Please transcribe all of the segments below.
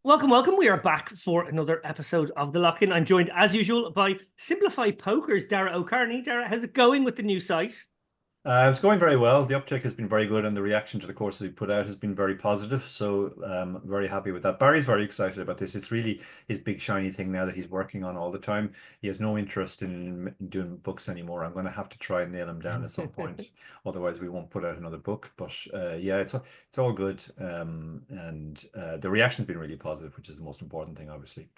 Welcome, welcome. We are back for another episode of The Lock-In. I'm joined, as usual, by Simplify Poker's Dara O'Carney. Dara, how's it going with the new site? It's going very well. The uptake has been very good, and the reaction to the courses we put out has been very positive. So, very happy with that. Barry's very excited about this. It's really his big shiny thing now that he's working on all the time. He has no interest in doing books anymore. I'm going to have to try and nail him down at some point. Otherwise, we won't put out another book. But yeah, it's all good. And the reaction's been really positive, which is the most important thing, obviously.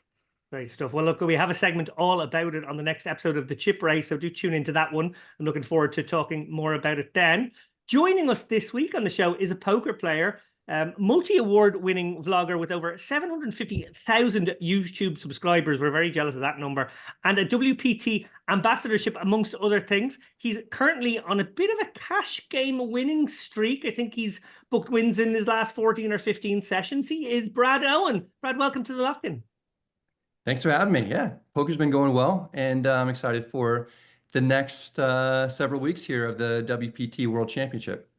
Great stuff. Well, look, we have a segment all about it on the next episode of the Chip Race, so do tune into that one. I'm looking forward to talking more about it then. Joining us this week on the show is a poker player, multi-award-winning vlogger with over 750,000 YouTube subscribers. We're very jealous of that number. And a WPT ambassadorship, amongst other things. He's currently on a bit of a cash game winning streak. I think he's booked wins in his last 14 or 15 sessions. He is Brad Owen. Brad, welcome to the Lock-In. Thanks for having me. Yeah, poker's been going well, and I'm excited for the next several weeks here of the WPT World Championship.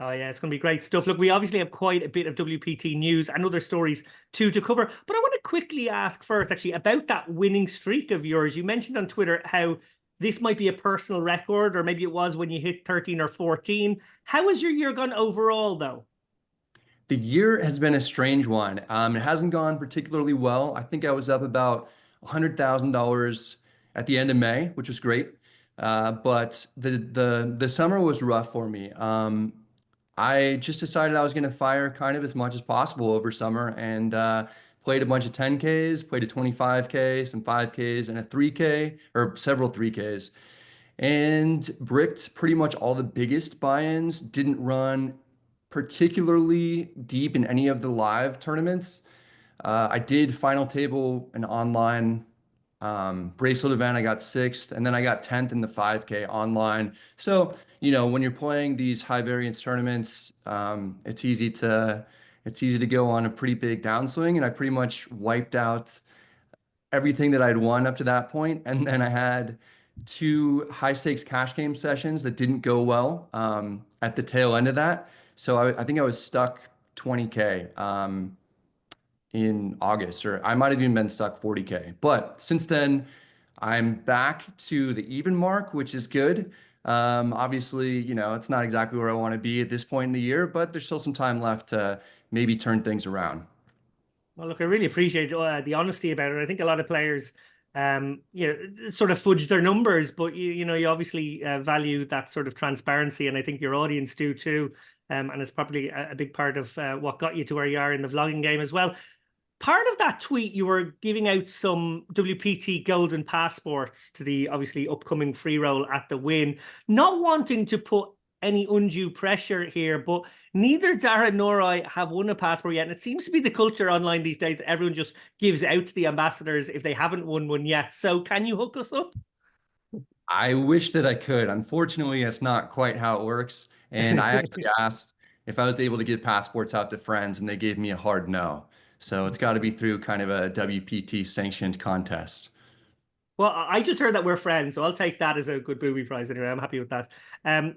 Oh, yeah, it's going to be great stuff. Look, we obviously have quite a bit of WPT news and other stories too to cover, but I want to quickly ask first, actually, about that winning streak of yours. You mentioned on Twitter how this might be a personal record, or maybe it was when you hit 13 or 14. How has your year gone overall, though? The year has been a strange one. It hasn't gone particularly well. I think I was up about $100,000 at the end of May, which was great. But the summer was rough for me. I just decided I was going to fire kind of as much as possible over summer, and played a bunch of 10Ks, played a 25K, some 5Ks, and a 3K, or several 3Ks, and bricked pretty much all the biggest buy-ins. Didn't run particularly deep in any of the live tournaments. I did final table an online bracelet event. I got sixth, and then I got 10th in the 5K online. So, when you're playing these high variance tournaments, it's easy to go on a pretty big downswing, and I pretty much wiped out everything that I'd won up to that point. And then I had two high stakes cash game sessions that didn't go well at the tail end of that. So I think I was stuck 20K in August, or I might have even been stuck 40K. But since then, I'm back to the even mark, which is good. Obviously, it's not exactly where I want to be at this point in the year, but there's still some time left to maybe turn things around. Well, look, I really appreciate the honesty about it. I think a lot of players, sort of fudge their numbers, but you obviously value that sort of transparency, and I think your audience do too. And it's probably a big part of what got you to where you are in the vlogging game as well. Part of that tweet, you were giving out some WPT golden passports to the obviously upcoming Freeroll at the Win. Not wanting to put any undue pressure here, but neither Dara nor I have won a passport yet. And it seems to be the culture online these days that everyone just gives out to the ambassadors if they haven't won one yet. So can you hook us up? I wish that I could. Unfortunately, that's not quite how it works. And I actually asked if I was able to get passports out to friends, and they gave me a hard no. So it's got to be through kind of a WPT sanctioned contest. Well, I just heard that we're friends, so I'll take that as a good booby prize anyway. I'm happy with that.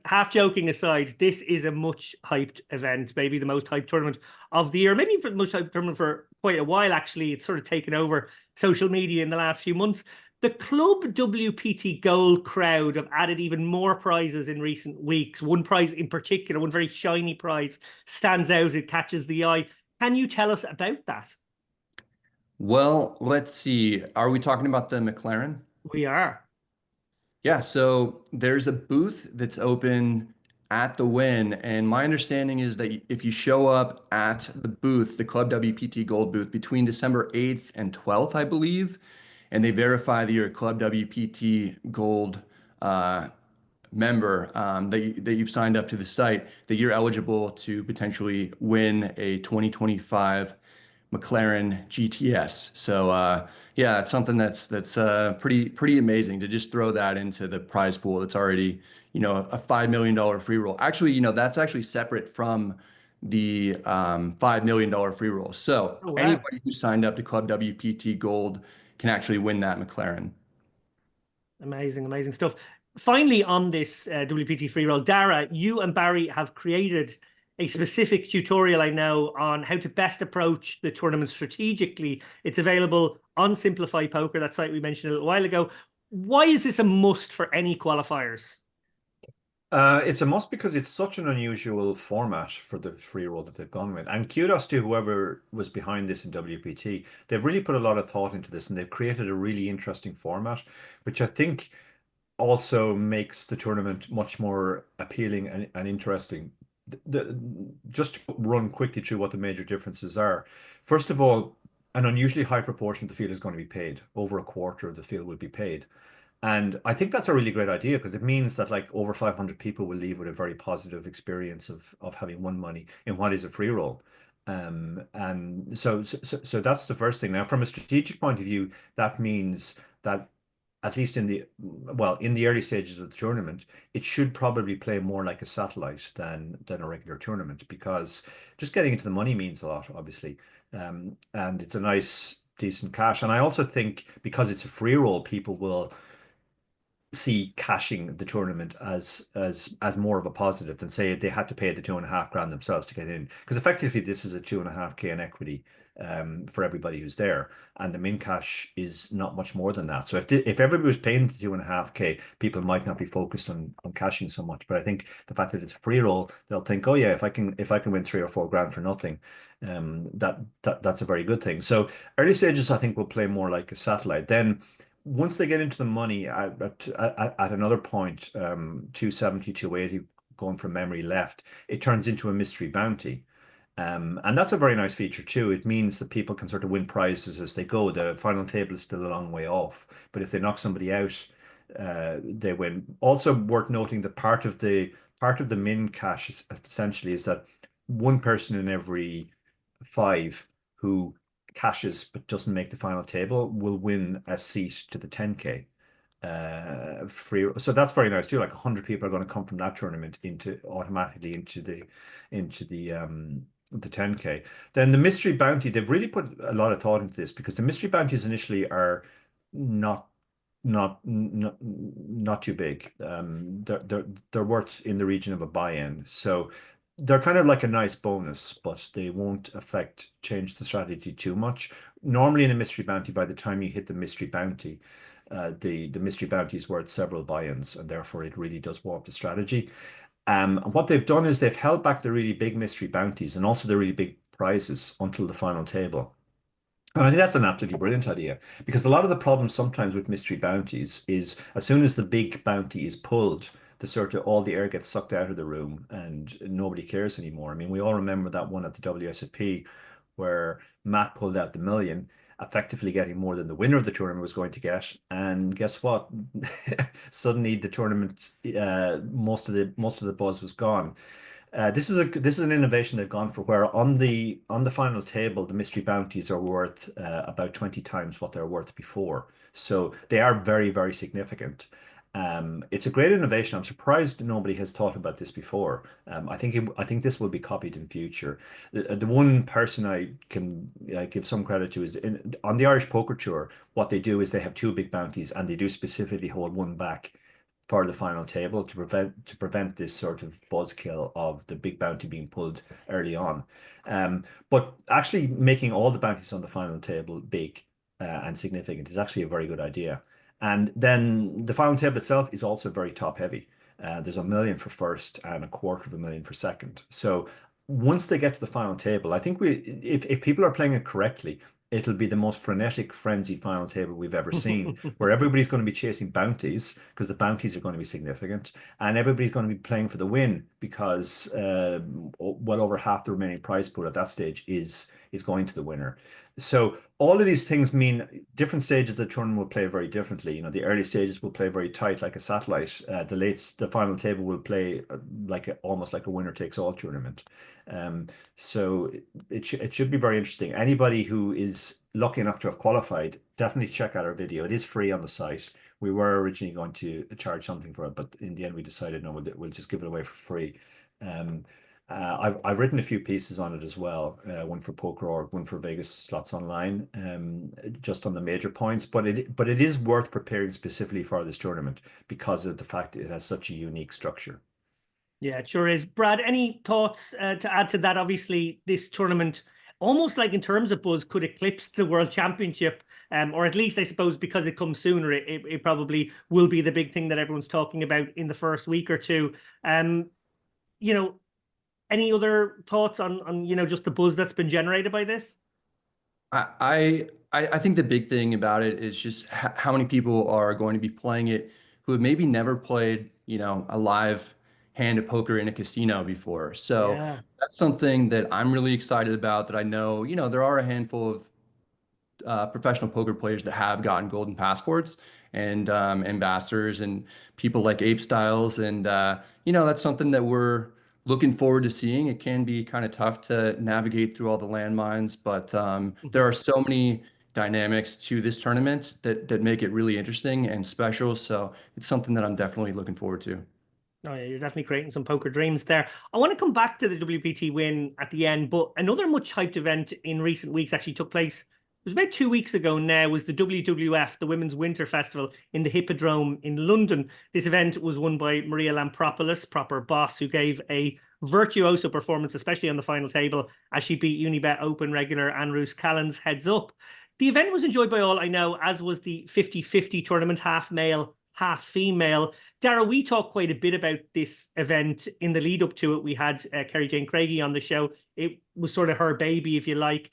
Half joking aside, this is a much hyped event, maybe the most hyped tournament of the year, maybe the most hyped tournament for quite a while, actually. It's sort of taken over social media in the last few months. The Club WPT Gold crowd have added even more prizes in recent weeks. One prize in particular, one very shiny prize, stands out. It catches the eye. Can you tell us about that? Well, let's see. Are we talking about the McLaren? We are. Yeah, so there's a booth that's open at the Win, and my understanding is that if you show up at the booth, the Club WPT Gold booth, between December 8th and 12th, I believe, and they verify that you're a Club WPT Gold member, that you've signed up to the site, that you're eligible to potentially win a 2025 McLaren GTS. So yeah, it's something that's pretty amazing to just throw that into the prize pool. That's already, a $5 million free roll. Actually, that's actually separate from the $5 million free roll. So Oh, wow. Anybody who signed up to Club WPT Gold can actually win that McLaren. Amazing, amazing stuff. Finally, on this WPT free roll, Dara, you and Barry have created a specific tutorial, I know, on how to best approach the tournament strategically. It's available on Simplify Poker, that site we mentioned a little while ago. Why is this a must for any qualifiers? It's a must because it's such an unusual format for the free roll that they've gone with. And kudos to whoever was behind this in WPT. They've really put a lot of thought into this and they've created a really interesting format, which I think also makes the tournament much more appealing and interesting. Just to run quickly through what the major differences are. First of all, an unusually high proportion of the field is going to be paid. Over a quarter of the field will be paid. And I think that's a really great idea because it means that like over 500 people will leave with a very positive experience of having won money in what is a free roll. And so that's the first thing. Now, from a strategic point of view, that means that at least in the early stages of the tournament, it should probably play more like a satellite than a regular tournament because just getting into the money means a lot, obviously. And it's a nice, decent cash. And I also think because it's a free roll, people will see cashing the tournament as more of a positive than say they had to pay the 2.5 grand themselves to get in, because effectively this is a 2.5K in equity for everybody who's there, and the min cash is not much more than that. So if everybody was paying the 2.5K, people might not be focused on cashing so much. But I think the fact that it's a free roll, they'll think, oh yeah, if I can win 3 or 4 grand for nothing, that's a very good thing. So early stages I think will play more like a satellite. Then once they get into the money at another point, 270, 280, going from memory left, it turns into a mystery bounty. And that's a very nice feature too. It means that people can sort of win prizes as they go. The final table is still a long way off, but if they knock somebody out, they win. Also worth noting that part of the min cash essentially is that one person in every 5 who cashes but doesn't make the final table will win a seat to the 10K free. So that's very nice too. Like 100 people are going to come from that tournament automatically into the 10K. Then the mystery bounty, they've really put a lot of thought into this because the mystery bounties initially are not too big. They're worth in the region of a buy-in. So they're kind of like a nice bonus, but they won't change the strategy too much. Normally in a mystery bounty, by the time you hit the mystery bounty, the mystery bounty is worth several buy-ins, and therefore it really does warp the strategy. What they've done is they've held back the really big mystery bounties and also the really big prizes until the final table. And I think that's an absolutely brilliant idea because a lot of the problem sometimes with mystery bounties is as soon as the big bounty is pulled, all the air gets sucked out of the room and nobody cares anymore. I mean, we all remember that one at the WSOP where Matt pulled out the million, effectively getting more than the winner of the tournament was going to get. And guess what? Suddenly the tournament, most of the buzz was gone. This is an innovation they've gone for, where on the final table the mystery bounties are worth about 20 times what they're worth before, so they are very, very significant. It's a great innovation. I'm surprised nobody has thought about this before. I think this will be copied in future. The one person I can give some credit to is on the Irish Poker Tour. What they do is they have 2 big bounties, and they do specifically hold one back for the final table to prevent this sort of buzzkill of the big bounty being pulled early on. But actually making all the bounties on the final table big and significant is actually a very good idea. And then the final table itself is also very top heavy. There's $1 million for first and $250,000 for second. So once they get to the final table, I think if people are playing it correctly, it'll be the most frenetic, frenzied final table we've ever seen, where everybody's going to be chasing bounties because the bounties are going to be significant, and everybody's going to be playing for the win because well over half the remaining prize pool at that stage is going to the winner. So all of these things mean different stages of the tournament will play very differently. You know, the early stages will play very tight, like a satellite. The final table will play almost like a winner takes all tournament. So it should be very interesting. Anybody who is lucky enough to have qualified, definitely check out our video. It is free on the site. We were originally going to charge something for it, but in the end we decided no, we'll just give it away for free. I've written a few pieces on it as well, one for Poker.org, one for Vegas Slots Online, just on the major points. But it is worth preparing specifically for this tournament because of the fact that it has such a unique structure. Yeah, it sure is. Brad, any thoughts to add to that? Obviously, this tournament, almost like in terms of buzz, could eclipse the World Championship, or at least I suppose because it comes sooner, it probably will be the big thing that everyone's talking about in the first week or two. You know, any other thoughts on just the buzz that's been generated by this? I think the big thing about it is just how many people are going to be playing it who have maybe never played, a live hand of poker in a casino before. So Yeah. that's something that I'm really excited about, that I know, there are a handful of professional poker players that have gotten golden passports and ambassadors and people like Ape Styles. And, that's something that we're looking forward to seeing. It can be kind of tough to navigate through all the landmines, but there are so many dynamics to this tournament that make it really interesting and special. So it's something that I'm definitely looking forward to. Oh yeah, you're definitely creating some poker dreams there. I want to come back to the WPT win at the end, but another much hyped event in recent weeks actually took place. It was about 2 weeks ago now, was the WWF, the Women's Winter Festival in the Hippodrome in London. This event was won by Maria Lampropulos, proper boss, who gave a virtuoso performance, especially on the final table, as she beat Unibet Open regular Anrus Callan's heads up. The event was enjoyed by all I know, as was the 50-50 tournament, half male, half female. Dara, we talked quite a bit about this event in the lead up to it. We had Kerry Jane Craigie on the show. It was sort of her baby, if you like.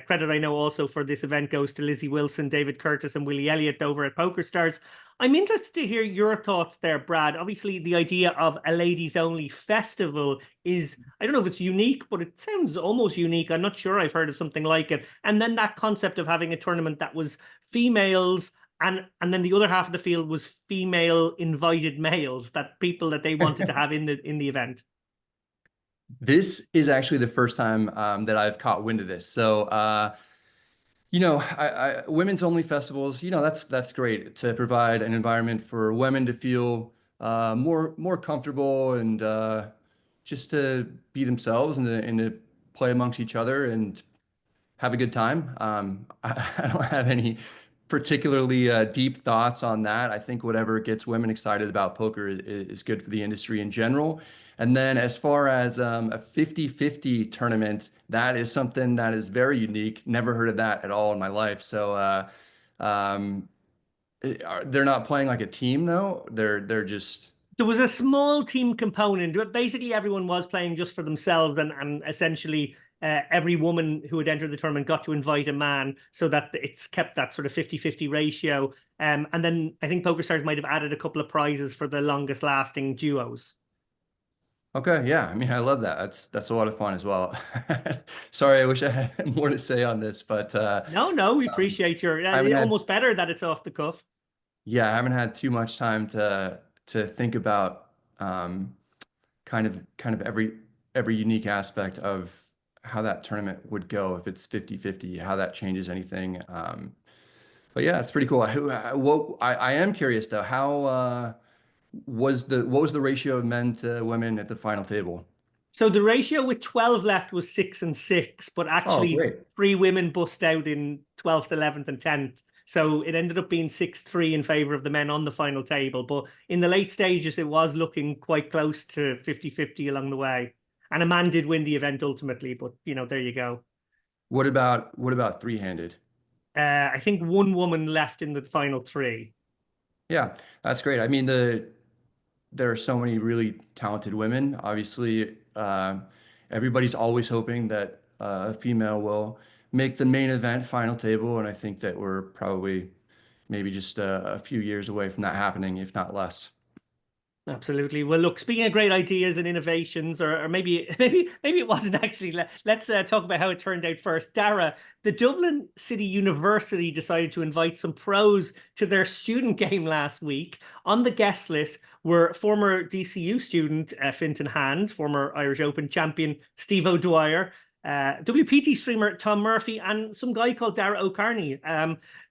Credit, I know, also for this event goes to Lizzie Wilson, David Curtis, and Willie Elliott over at PokerStars. I'm interested to hear your thoughts there, Brad. Obviously, the idea of a ladies-only festival is, I don't know if it's unique, but it sounds almost unique. I'm not sure I've heard of something like it. And then that concept of having a tournament that was females, and then the other half of the field was female invited males, that people that they wanted to have in the event. This is actually the first time that I've caught wind of this. So, women's only festivals, that's great to provide an environment for women to feel more comfortable and just to be themselves and to play amongst each other and have a good time. I don't have any particularly deep thoughts on that. I think whatever gets women excited about poker is good for the industry in general. And then as far as a 50-50 tournament, that is something that is very unique. Never heard of that at all in my life. So they're not playing like a team though. They're just. There was a small team component, but basically everyone was playing just for themselves, and essentially every woman who had entered the tournament got to invite a man, so that it's kept that sort of 50-50 ratio. And then I think PokerStars might have added a couple of prizes for the longest lasting duos. Okay, yeah. I mean, I love that. That's a lot of fun as well. Sorry, I wish I had more to say on this, but No, we appreciate your almost better that it's off the cuff. Yeah, I haven't had too much time to think about kind of every unique aspect of how that tournament would go if it's 50-50, how that changes anything. But yeah, it's pretty cool. I am curious though, how what was the ratio of men to women at the final table? So the ratio with 12 left was 6 and 6, but actually 3 women bust out in 12th, 11th, and 10th. So it ended up being 6-3 in favor of the men on the final table. But in the late stages, it was looking quite close to 50-50 along the way. And a man did win the event ultimately, but there you go. What about three-handed? I think one woman left in the final 3. Yeah, that's great. I mean, there are so many really talented women. Obviously, everybody's always hoping that a female will make the main event final table, and I think that we're probably maybe just a few years away from that happening, if not less. Absolutely. Well, look, speaking of great ideas and innovations, or maybe it wasn't actually. Let's talk about how it turned out first. Dara, the Dublin City University decided to invite some pros to their student game last week. On the guest list were former DCU student Fintan Hand, former Irish Open champion Steve O'Dwyer, WPT streamer Tom Murphy, and some guy called Dara O'Carney.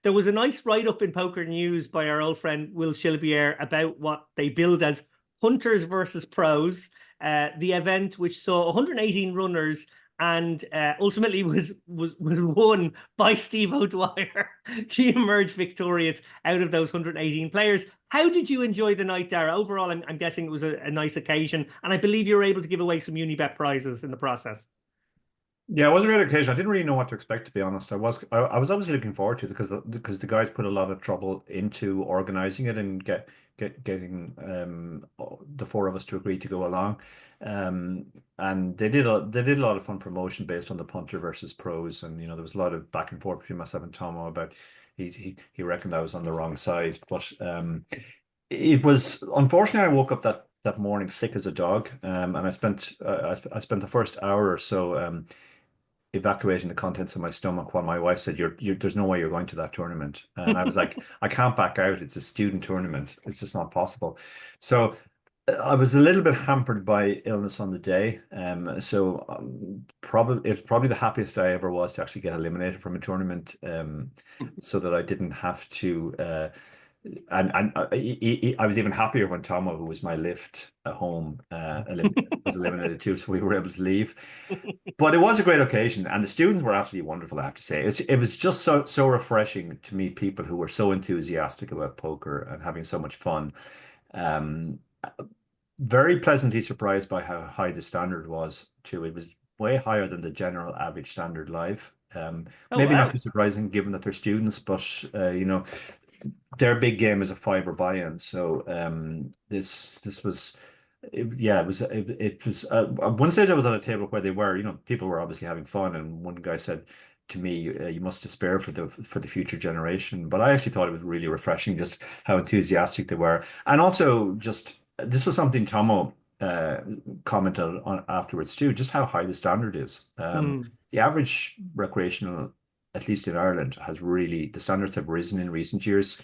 There was a nice write-up in Poker News by our old friend Will Shilbier about what they billed as Hunters versus Pros, the event which saw 118 runners and ultimately was won by Steve O'Dwyer. He emerged victorious out of those 118 players. How did you enjoy the night, Dara? Overall, I'm guessing it was a nice occasion, and I believe you were able to give away some Unibet prizes in the process. Yeah, it was a great occasion. I didn't really know what to expect, to be honest. I was obviously looking forward to it because the guys put a lot of trouble into organizing it and getting the four of us to agree to go along. Um, and they did a lot of fun promotion based on the punter versus pros, and there was a lot of back and forth between myself and Tomo about he reckoned I was on the wrong side, but it was unfortunately I woke up that morning sick as a dog, and I spent the first hour or so evacuating the contents of my stomach while my wife said, there's no way you're going to that tournament. And I was like, I can't back out. It's a student tournament. It's just not possible. So I was a little bit hampered by illness on the day. Probably it's probably the happiest I ever was to actually get eliminated from a tournament, so that I didn't have to. I was even happier when Tomo, who was my lift at home, was eliminated too, so we were able to leave. But it was a great occasion, and the students were absolutely wonderful, I have to say. It was just so refreshing to meet people who were so enthusiastic about poker and having so much fun. Um, Very pleasantly surprised by how high the standard was too. It was way higher than the general average standard live. Oh, Maybe not wow. too surprising given that they're students, but their big game is a fiver buy-in. So this was yeah, it was at one stage I was at a table where they were, people were obviously having fun, and one guy said to me, "You must despair for the future generation." But I actually thought it was really refreshing just how enthusiastic they were, and also just this was something Tomo commented on afterwards too, just how high the standard is. The average recreational, at least in Ireland, the standards have risen in recent years.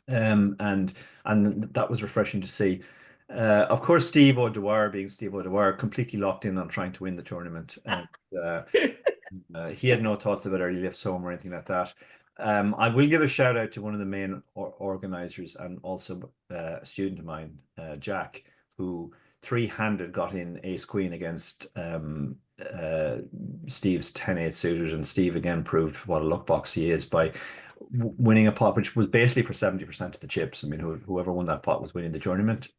And that was refreshing to see. Of course, Steve O'Dwyer, being Steve O'Dwyer, completely locked in on trying to win the tournament, and he had no thoughts about early lifts home or anything like that. I will give a shout out to one of the main organizers and also a student of mine, Jack, who three-handed got in ace queen against Steve's 10-8 suited, and Steve again proved what a luck box he is by winning a pot, which was basically for 70% of the chips. I mean, whoever won that pot was winning the tournament.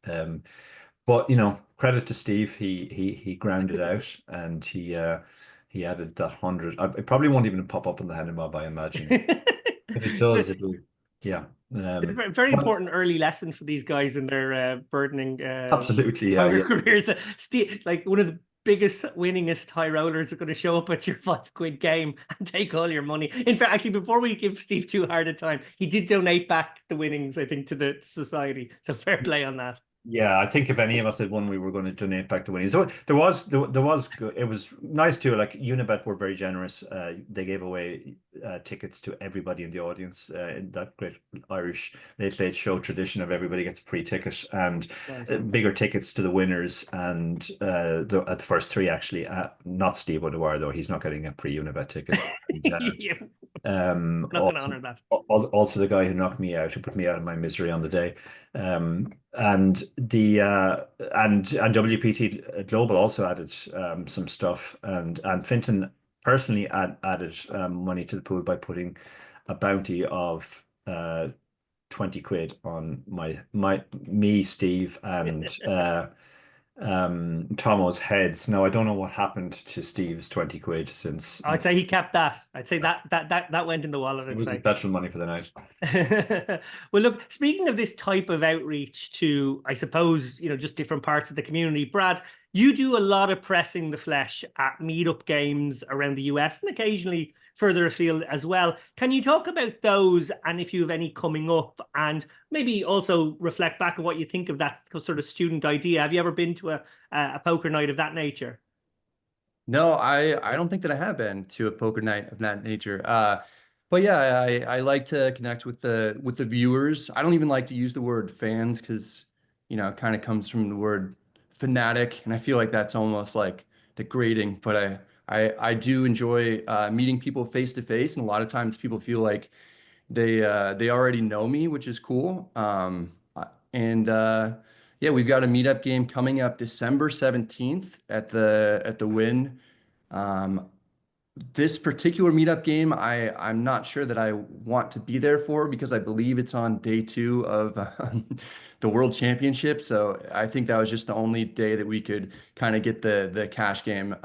But credit to Steve, he grounded out, and he added that 100. It probably won't even pop up on the hand mob, I imagine. If it does, it'll yeah. It's a very important early lesson for these guys in their burdening absolutely, poker careers. Steve, like one of the biggest, winningest high rollers are going to show up at your £5 game and take all your money. In fact, actually, before we give Steve too hard a time, he did donate back the winnings, I think, to the society. So fair play on that. Yeah, I think if any of us had won, we were going to donate back the winnings. So it was nice too. Like Unibet were very generous. They gave away tickets to everybody in the audience. In that great Irish late show tradition of everybody gets a free ticket, and bigger tickets to the winners. And at the first three, actually, not Steve O'Dwyer though. He's not getting a free Unibet ticket. And, not going to honor that. Also the guy who knocked me out, who put me out of my misery on the day. And WPT Global also added some stuff, and Finton personally added money to the pool by putting a bounty of 20 quid on me, Steve, and Tomo's heads. Now I don't know what happened to Steve's 20 quid since. I'd say he kept that. I'd say that went in the wallet. It was his petrol money for the night. Well, look, speaking of this type of outreach to, I suppose, just different parts of the community, Brad, you do a lot of pressing the flesh at meetup games around the US and occasionally further afield as well. Can you talk about those, and if you have any coming up, and maybe also reflect back on what you think of that sort of student idea? Have you ever been to a poker night of that nature? No, I don't think that I have been to a poker night of that nature. But yeah, I like to connect with the viewers. I don't even like to use the word fans because it kind of comes from the word fanatic, and I feel like that's almost like degrading. But I do enjoy meeting people face to face, and a lot of times people feel like they already know me, which is cool. Yeah, we've got a meetup game coming up December 17th at the Wynn. This particular meetup game, I'm not sure that I want to be there for because I believe it's on day 2 of the World Championship. So I think that was just the only day that we could kind of get the cash game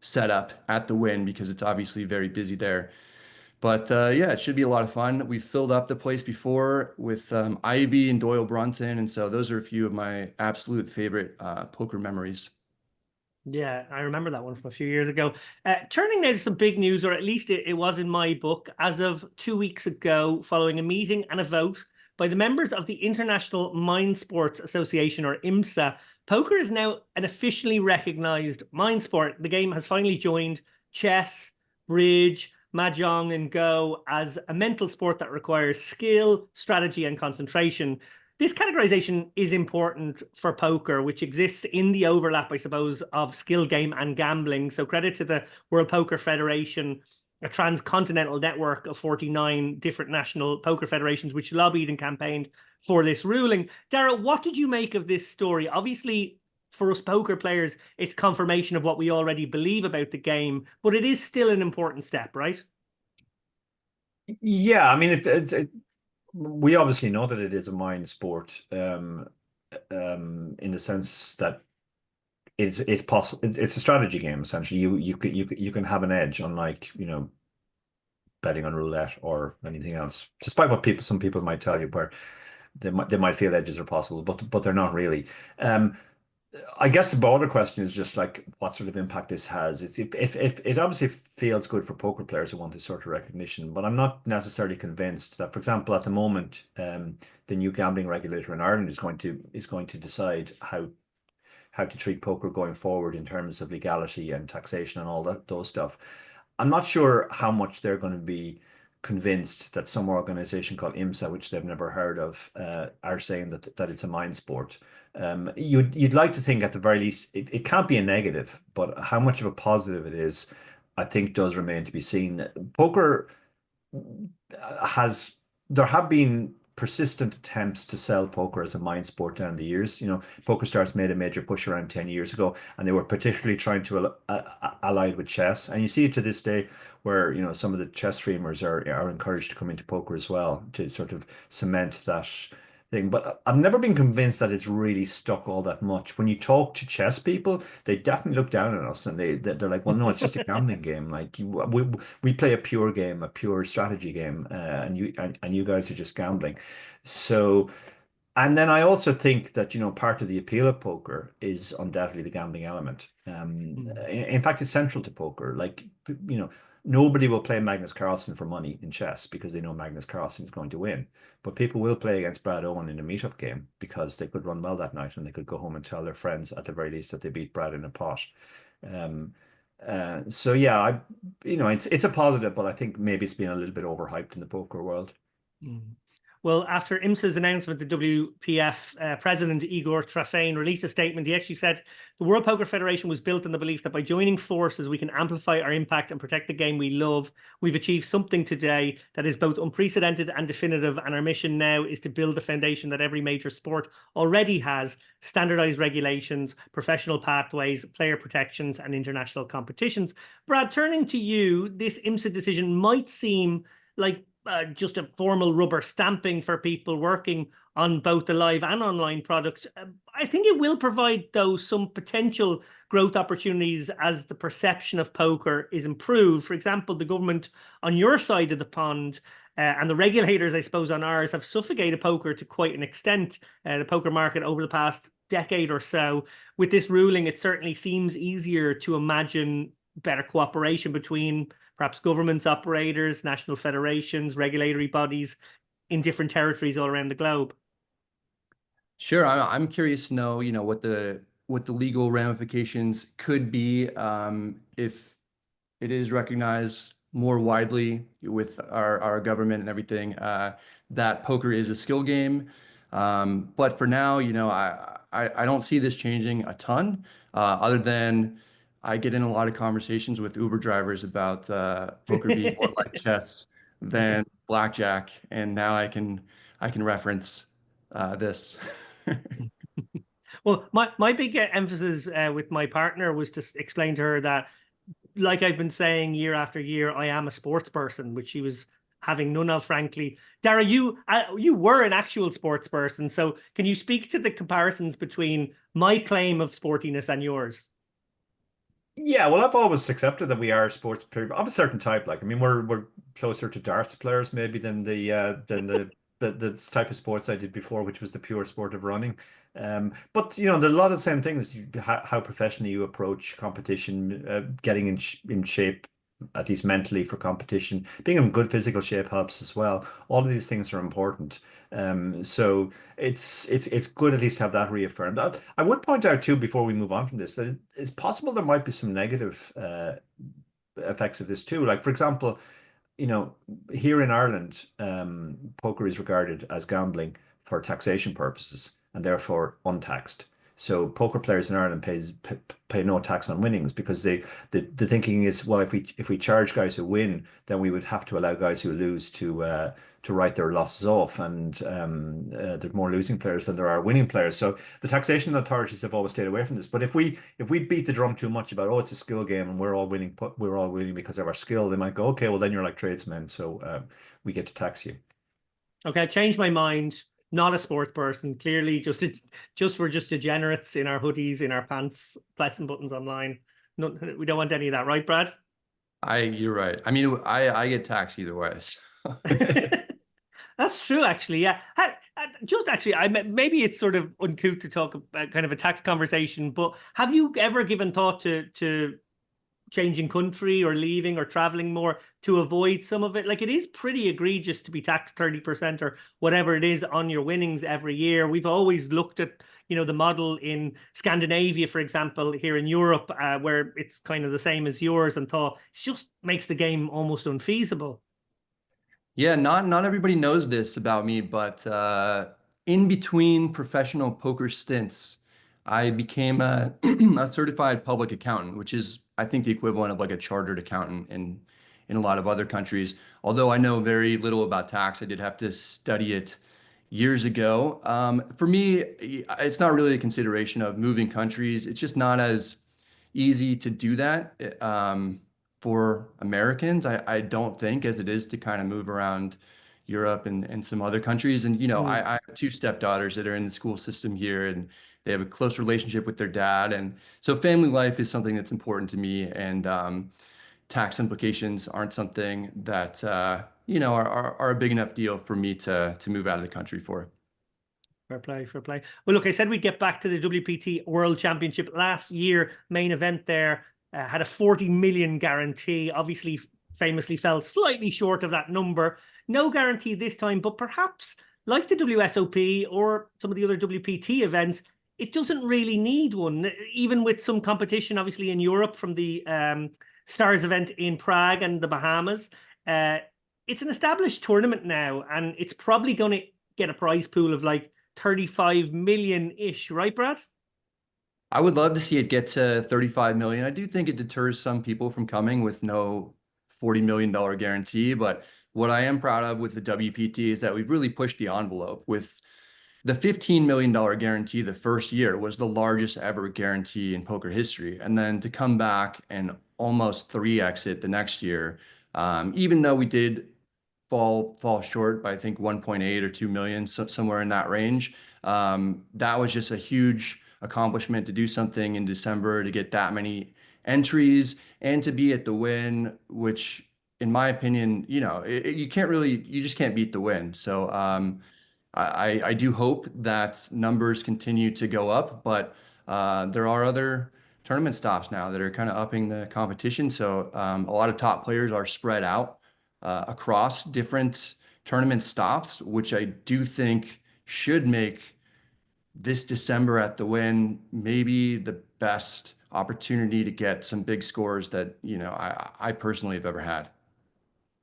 set up at the Win because it's obviously very busy there. But yeah, it should be a lot of fun. We've filled up the place before with Ivy and Doyle Brunson, and so those are a few of my absolute favorite poker memories. Yeah, I remember that one from a few years ago. Turning now to some big news, or at least it was in my book, as of 2 weeks ago, following a meeting and a vote by the members of the International Mindsports Association, or IMSA, poker is now an officially recognized mind sport. The game has finally joined chess, bridge, mahjong, and go as a mental sport that requires skill, strategy, and concentration. This categorization is important for poker, which exists in the overlap, I suppose, of skill game and gambling. So credit to the World Poker Federation, a transcontinental network of 49 different national poker federations, which lobbied and campaigned for this ruling. Dara, what did you make of this story? Obviously, for us poker players, it's confirmation of what we already believe about the game, but it is still an important step, right? Yeah, I mean, we obviously know that it is a mind sport, in the sense that it's possible. It's a strategy game essentially. You can have an edge, unlike betting on roulette or anything else. Despite what some people might tell you, where they might feel edges are possible, but they're not really. I guess the broader question is just like what sort of impact this has. If it obviously feels good for poker players who want this sort of recognition, but I'm not necessarily convinced that, for example, at the moment, the new gambling regulator in Ireland is going to decide how to treat poker going forward in terms of legality and taxation and all those stuff. I'm not sure how much they're going to be convinced that some organization called IMSA, which they've never heard of, are saying that it's a mind sport. You'd like to think at the very least it can't be a negative, but how much of a positive it is, I think, does remain to be seen. Poker has there have been persistent attempts to sell poker as a mind sport down the years. PokerStars made a major push around 10 years ago, and they were particularly trying to allied with chess. And you see it to this day where, some of the chess streamers are encouraged to come into poker as well to sort of cement that thing. But I've never been convinced that it's really stuck all that much. When you talk to chess people, they definitely look down on us, and they're like, well, no, it's just a gambling game. Like we play a pure game, a pure strategy game, and you guys are just gambling. So, and then I also think that, part of the appeal of poker is undoubtedly the gambling element. In fact, it's central to poker. Like, nobody will play Magnus Carlsen for money in chess because they know Magnus Carlsen is going to win. But people will play against Brad Owen in a Meetup game because they could run well that night and they could go home and tell their friends at the very least that they beat Brad in a pot. Um, so yeah, it's a positive, but I think maybe it's been a little bit overhyped in the poker world. Well, after IMSA's announcement, the WPF president, Igor Trafein, released a statement. He actually said, the World Poker Federation was built on the belief that by joining forces, we can amplify our impact and protect the game we love. We've achieved something today that is both unprecedented and definitive, and our mission now is to build the foundation that every major sport already has: standardized regulations, professional pathways, player protections, and international competitions. Brad, turning to you, this IMSA decision might seem like just a formal rubber stamping for people working on both the live and online products. I think it will provide, though, some potential growth opportunities as the perception of poker is improved. For example, the government on your side of the pond and the regulators, I suppose, on ours have suffocated poker to quite an extent, the poker market over the past decade or so. With this ruling, it certainly seems easier to imagine better cooperation between perhaps governments, operators, national federations, regulatory bodies in different territories all around the globe. Sure, I'm curious to know, what the legal ramifications could be if it is recognized more widely with our government and everything that poker is a skill game. But for now, I don't see this changing a ton, other than I get in a lot of conversations with Uber drivers about poker being more like chess than blackjack, and now I can reference this. Well, my big emphasis with my partner was to explain to her that like I've been saying year after year, I am a sports person, which she was having none of, frankly. Dara, you were an actual sports person, so can you speak to the comparisons between my claim of sportiness and yours? Yeah, well, I've always accepted that we are sports people of a certain type. Like, I mean, we're closer to darts players maybe than the type of sports I did before, which was the pure sport of running. But you know, there are a lot of the same things. How professionally you approach competition, getting in shape, at least mentally for competition, being in good physical shape helps as well. All of these things are important. So it's good at least to have that reaffirmed. I would point out too, before we move on from this, that it's possible there might be some negative effects of this too. Like, for example, you know, here in Ireland, poker is regarded as gambling for taxation purposes and therefore untaxed. So poker players in Ireland pay no tax on winnings because the thinking is, well, if we charge guys who win, then we would have to allow guys who lose to write their losses off, and there's more losing players than there are winning players. So the taxation authorities have always stayed away from this. But if we beat the drum too much about, oh, it's a skill game and we're all winning because of our skill, they might go, okay, well then you're like tradesmen, so we get to tax you. Okay, I've changed my mind. Not a sports person. Clearly, we're just degenerates in our hoodies, in our pants, pressing buttons online. No, we don't want any of that, right, Brad? You're right. I mean, I get taxed either way. So. That's true, actually. Yeah. Just actually, maybe it's sort of uncouth to talk about kind of a tax conversation, but have you ever given thought to changing country or leaving or traveling more to avoid some of it? Like, it is pretty egregious to be taxed 30% or whatever it is on your winnings every year. We've always looked at, you know, the model in Scandinavia, for example, here in Europe, where it's kind of the same as yours, and thought it just makes the game almost unfeasible. Yeah, not everybody knows this about me, but in between professional poker stints, I became a, a certified public accountant, which is, I think, the equivalent of like a chartered accountant in a lot of other countries. Although I know very little about tax, I did have to study it years ago. For me, it's not really a consideration of moving countries. It's just not as easy to do that for Americans, I don't think, as it is to kind of move around Europe and some other countries. And, you know, I have two stepdaughters that are in the school system here, and they have a close relationship with their dad. And so family life is something that's important to me. And tax implications aren't something that, you know, are a big enough deal for me to move out of the country for. Fair play, fair play. Well, look, I said we'd get back to the WPT World Championship last year. Main event there had a 40 million guarantee. Obviously, famously fell slightly short of that number. No guarantee this time, but perhaps like the WSOP or some of the other WPT events, it doesn't really need one. Even with some competition, obviously, in Europe from the Stars event in Prague and the Bahamas. It's an established tournament now, and it's probably going to get a prize pool of like 35 million-ish, right, Brad? I would love to see it get to 35 million. I do think it deters some people from coming with no $40 million guarantee. But what I am proud of with the WPT is that we've really pushed the envelope with the $15 million guarantee. The first year was the largest ever guarantee in poker history. And then to come back and almost 3x it the next year, even though we did fall short by, I think, 1.8 or 2 million, somewhere in that range. That was just a huge accomplishment to do something in December, to get that many entries and to be at the win, which in my opinion, you know, you just can't beat the win. So I do hope that numbers continue to go up, but there are other tournament stops now that are kind of upping the competition. So a lot of top players are spread out across different tournament stops, which I do think should make this December at the Win maybe the best opportunity to get some big scores that, you know, I personally have ever had.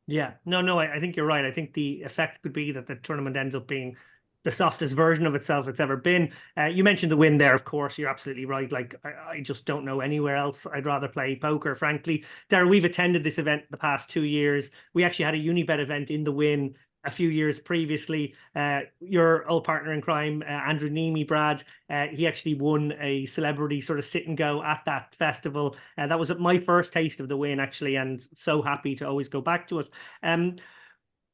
Yeah, no, I think you're right. I think the effect could be that the tournament ends up being the softest version of itself it's ever been. You mentioned the win there, of course. You're absolutely right. Like, I just don't know anywhere else I'd rather play poker, frankly. Dara, we've attended this event the past 2 years. We actually had a Unibet event in the win a few years previously. Your old partner in crime, Andrew Neeme, Brad, he actually won a celebrity sort of sit and go at that festival. That was my first taste of the win, actually, and so happy to always go back to it.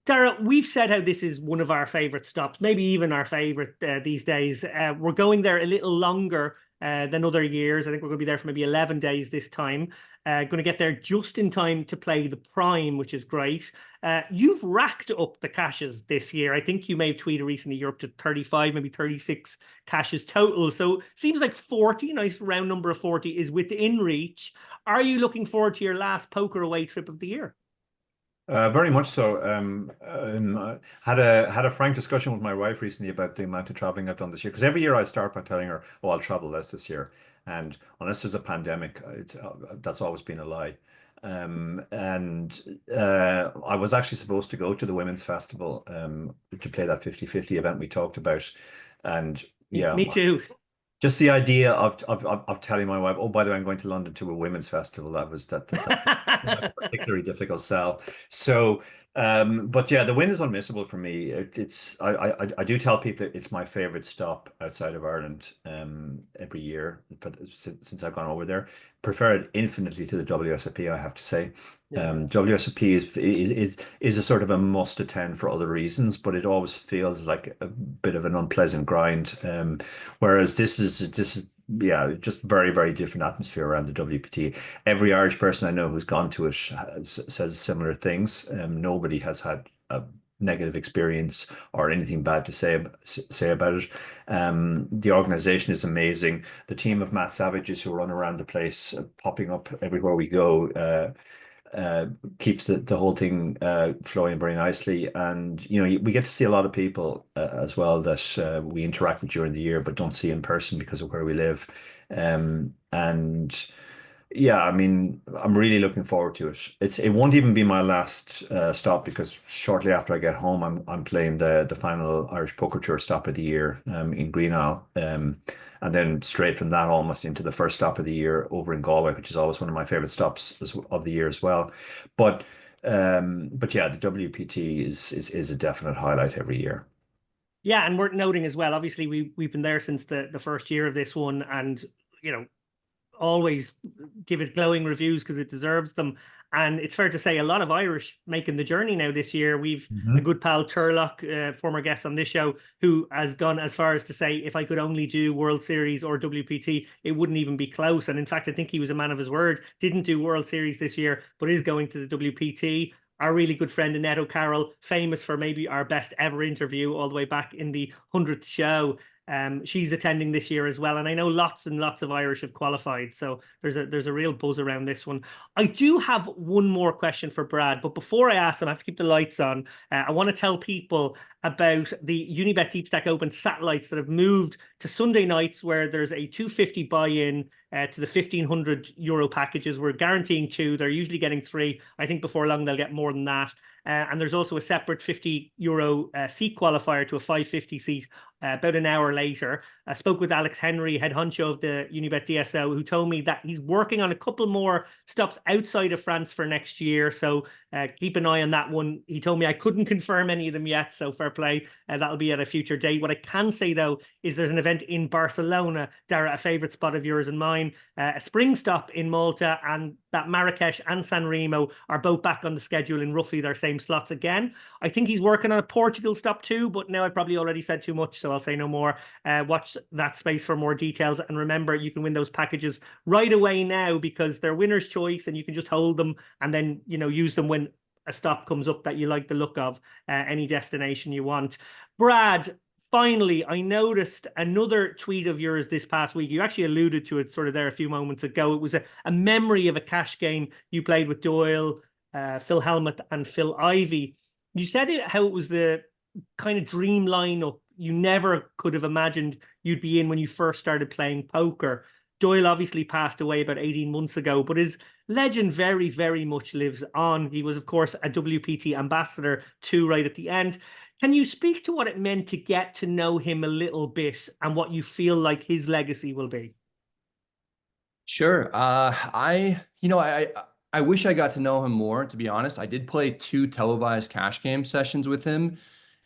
Dara, we've said how this is one of our favorite stops, maybe even our favorite these days. We're going there a little longer than other years. I think we're going to be there for maybe 11 days this time. Going to get there just in time to play the Prime, which is great. You've racked up the caches this year. I think you may have tweeted recently you're up to 35, maybe 36 caches total. So seems like 40, nice round number of 40, is within reach. Are you looking forward to your last poker away trip of the year? Very much so. Had a frank discussion with my wife recently about the amount of traveling I've done this year. Because every year I start by telling her, "Oh, I'll travel less this year," and unless there's a pandemic, that's always been a lie. I was actually supposed to go to the Women's Festival to play that 50-50 event we talked about, and yeah, Me too. just the idea of telling my wife, "Oh, by the way, I'm going to London to a women's festival," that a particularly difficult sell. So, but yeah, the win is unmissable for me. I do tell people it's my favorite stop outside of Ireland every year since I've gone over there. Prefer it infinitely to the WSOP, I have to say. WSOP is a sort of a must attend for other reasons, but it always feels like a bit of an unpleasant grind. Whereas this is yeah, just very, very different atmosphere around the WPT. Every Irish person I know who's gone to it says similar things. Nobody has had a negative experience or anything bad to say about it. The organization is amazing. The team of Matt Savages who run around the place, popping up everywhere we go, keeps the whole thing flowing very nicely. And we get to see a lot of people as well that we interact with during the year but don't see in person because of where we live. And yeah, I mean, I'm really looking forward to it. It won't even be my last stop, because shortly after I get home, I'm playing the final Irish Poker Tour stop of the year in Green Isle, and then straight from that almost into the first stop of the year over in Galway, which is always one of my favorite stops of the year as well. But yeah, the WPT is a definite highlight every year. Yeah, and worth noting as well, obviously we've been there since the first year of this one, and always give it glowing reviews because it deserves them. And it's fair to say a lot of Irish making the journey now this year. We've a good pal, Turlock, former guest on this show, who has gone as far as to say, if I could only do World Series or WPT, it wouldn't even be close. And in fact, I think he was a man of his word, didn't do World Series this year, but is going to the WPT. Our really good friend Annette O'Carroll, famous for maybe our best ever interview all the way back in the 100th show. She's attending this year as well, and I know lots and lots of Irish have qualified, so there's a real buzz around this one. I do have one more question for Brad, but before I ask him, I have to keep the lights on. I want to tell people about the Unibet Deep Stack Open satellites that have moved to Sunday nights, where there's a 250 buy-in to the €1,500 packages. We're guaranteeing 2. They're usually getting 3. I think before long they'll get more than that. And there's also a separate €50 seat qualifier to a 550 seat about an hour later. I spoke with Alex Henry, head honcho of the Unibet DSO, who told me that he's working on a couple more stops outside of France for next year. So keep an eye on that one. He told me I couldn't confirm any of them yet, so fair play. That'll be at a future date. What I can say, though, is there's an event in Barcelona, Dara, a favourite spot of yours and mine, a spring stop in Malta, and that Marrakesh and San Remo are both back on the schedule in roughly their same slots again. I think he's working on a Portugal stop too, but now I've probably already said too much, so I'll say no more. Watch that space for more details. And remember, you can win those packages right away now, because they're winner's choice and you can just hold them and then, use them when a stop comes up that you like the look of, any destination you want. Brad, finally, I noticed another tweet of yours this past week. You actually alluded to it sort of there a few moments ago. It was a memory of a cash game you played with Doyle, Phil Hellmuth and Phil Ivey. You said how it was the kind of dream lineup you never could have imagined you'd be in when you first started playing poker. Doyle obviously passed away about 18 months ago, but his legend very, very much lives on. He was, of course, a WPT ambassador too, right at the end. Can you speak to what it meant to get to know him a little bit and what you feel like his legacy will be? Sure. I wish I got to know him more, to be honest. I did play 2 televised cash game sessions with him.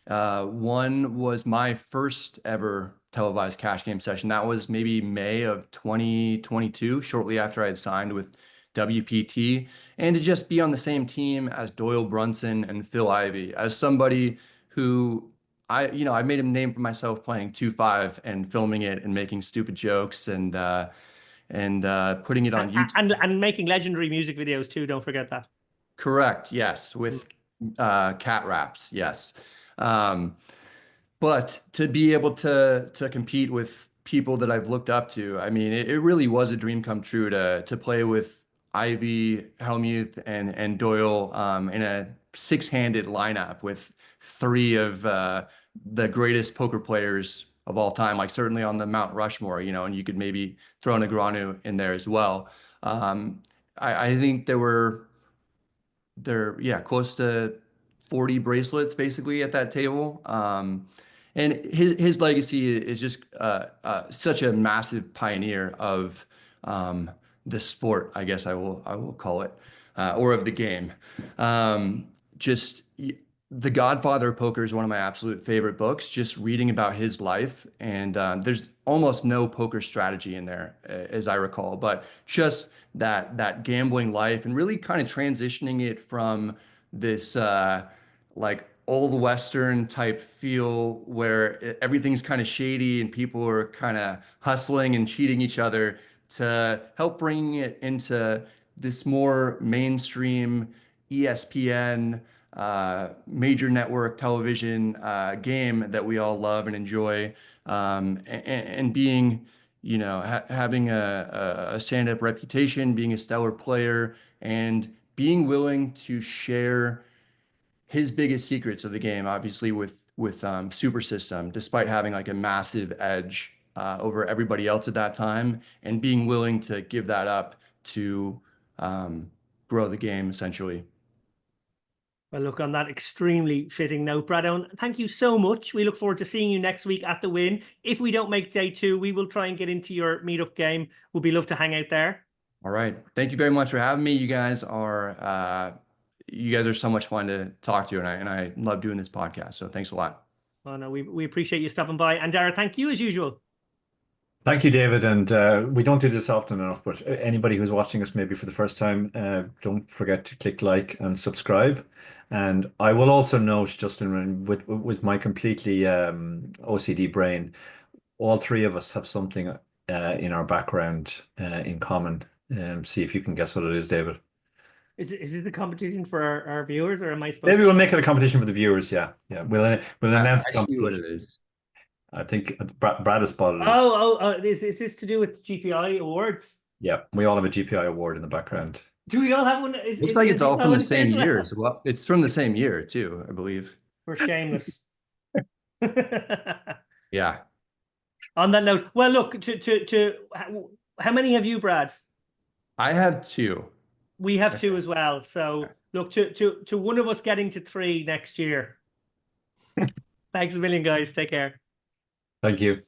One was my first ever televised cash game session. That was maybe May of 2022, shortly after I had signed with WPT. And to just be on the same team as Doyle, Brunson, and Phil Ivey, as somebody who I made a name for myself playing 2-5 and filming it and making stupid jokes and putting it on YouTube. And making legendary music videos too. Don't forget that. Correct. Yes. With cat raps. Yes. Um, but to be able to compete with people that I've looked up to, I mean, it really was a dream come true to play with Ivy, Helmuth, and Doyle in a 6-handed lineup with 3 of the greatest poker players of all time, like certainly on the Mount Rushmore, and you could maybe throw Negreanu in there as well. I think yeah, close to 40 bracelets basically at that table. And his legacy is just such a massive pioneer of the sport, I guess I will call it, or of the game. Just The Godfather of Poker is one of my absolute favorite books. Just reading about his life, and there's almost no poker strategy in there, as I recall, but just that gambling life and really kind of transitioning it from this like old Western type feel where everything's kind of shady and people are kind of hustling and cheating each other, to help bringing it into this more mainstream ESPN major network television game that we all love and enjoy, and being, having a stand-up reputation, being a stellar player, and being willing to share his biggest secrets of the game, obviously with Super System, despite having like a massive edge over everybody else at that time, and being willing to give that up to grow the game essentially. Well, look, on that extremely fitting note, Brad Owen, thank you so much. We look forward to seeing you next week at the Win. If we don't make day 2, we will try and get into your meetup game. We'll be love to hang out there. All right. Thank you very much for having me. You guys are so much fun to talk to, and I love doing this podcast. So thanks a lot. Oh, no, we appreciate you stopping by. And Dara, thank you as usual. Thank you, David. And we don't do this often enough, but anybody who's watching us maybe for the first time, don't forget to click like and subscribe. And I will also note, Justin, with my completely OCD brain, all 3 of us have something in our background in common. See if you can guess what it is, David. Is it the competition for our viewers, or am I supposed Maybe we'll make it a competition for the viewers. Yeah. We'll announce the I see what competition. it is. I think Brad has spotted it. Is this to do with GPI awards? Yeah, we all have a GPI award in the background. Do we all have one? Looks like it's all from the same year as well. It's from the same year too, I believe. We're shameless. Yeah. On that note, well, look, how many have you, Brad? I have 2. We have 2 as well. So look, to one of us getting to 3 next year. Thanks a million, guys. Take care. Thank you.